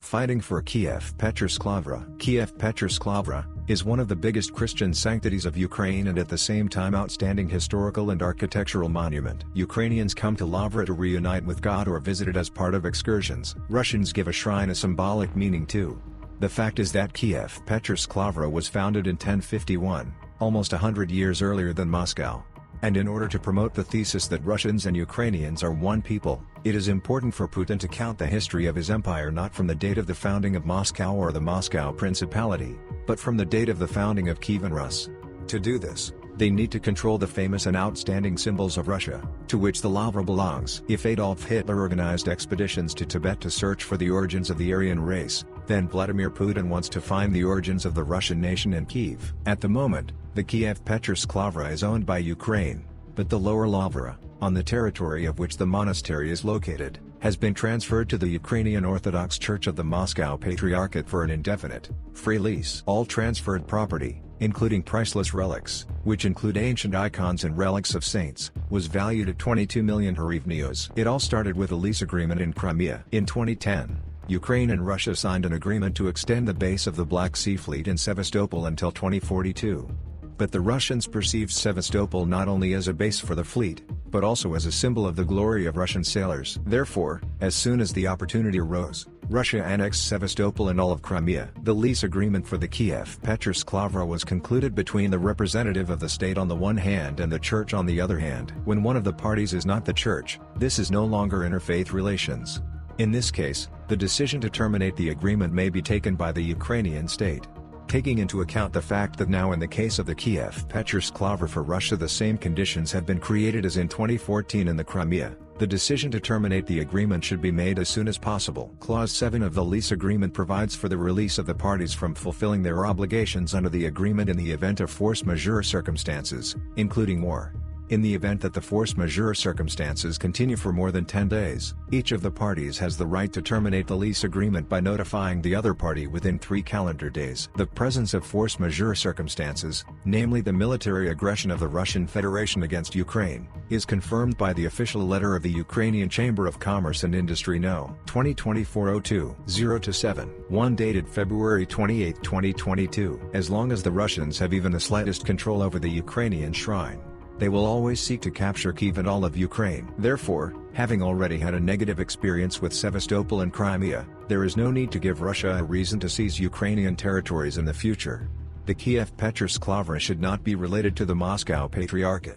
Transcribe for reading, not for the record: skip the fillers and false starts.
Fighting for Kiev-Pechersk Lavra. Kiev-Pechersk Lavra is one of the biggest Christian sanctities of Ukraine and at the same time outstanding historical and architectural monument. Ukrainians come to Lavra to reunite with God or visit it as part of excursions. Russians give a shrine a symbolic meaning too. The fact is that Kiev-Pechersk Lavra was founded in 1051, almost 100 years earlier than Moscow. And in order to promote the thesis that Russians and Ukrainians are one people, it is important for Putin to count the history of his empire not from the date of the founding of Moscow or the Moscow Principality, but from the date of the founding of Kiev and Rus. To do this, they need to control the famous and outstanding symbols of Russia, to which the Lavra belongs. If Adolf Hitler organized expeditions to Tibet to search for the origins of the Aryan race, then Vladimir Putin wants to find the origins of the Russian nation in Kiev. At the moment, the Kiev-Pechersk Lavra is owned by Ukraine, but the Lower Lavra, on the territory of which the monastery is located, has been transferred to the Ukrainian Orthodox Church of the Moscow Patriarchate for an indefinite, free lease. All transferred property, including priceless relics, which include ancient icons and relics of saints, was valued at 22 million hryvnias. It all started with a lease agreement in Crimea. In 2010, Ukraine and Russia signed an agreement to extend the base of the Black Sea Fleet in Sevastopol until 2042. But the Russians perceived Sevastopol not only as a base for the fleet, but also as a symbol of the glory of Russian sailors. Therefore, as soon as the opportunity arose, Russia annexed Sevastopol and all of Crimea. The lease agreement for the Kiev-Pechersk Lavra was concluded between the representative of the state on the one hand and the church on the other hand. When one of the parties is not the church, this is no longer interfaith relations. In this case, the decision to terminate the agreement may be taken by the Ukrainian state. Taking into account the fact that now in the case of the Kiev-Pechersk Lavra for Russia the same conditions have been created as in 2014 in the Crimea, the decision to terminate the agreement should be made as soon as possible. Clause 7 of the lease agreement provides for the release of the parties from fulfilling their obligations under the agreement in the event of force majeure circumstances, including war. In the event that the force majeure circumstances continue for more than 10 days, each of the parties has the right to terminate the lease agreement by notifying the other party within 3 calendar days. The presence of force majeure circumstances, namely the military aggression of the Russian Federation against Ukraine, is confirmed by the official letter of the Ukrainian Chamber of Commerce and Industry No. 2024-02-0-7, dated February 28, 2022. As long as the Russians have even the slightest control over the Ukrainian shrine, they will always seek to capture Kyiv and all of Ukraine. Therefore, having already had a negative experience with Sevastopol and Crimea, there is no need to give Russia a reason to seize Ukrainian territories in the future. The Kiev-Pechersk Lavra should not be related to the Moscow Patriarchate.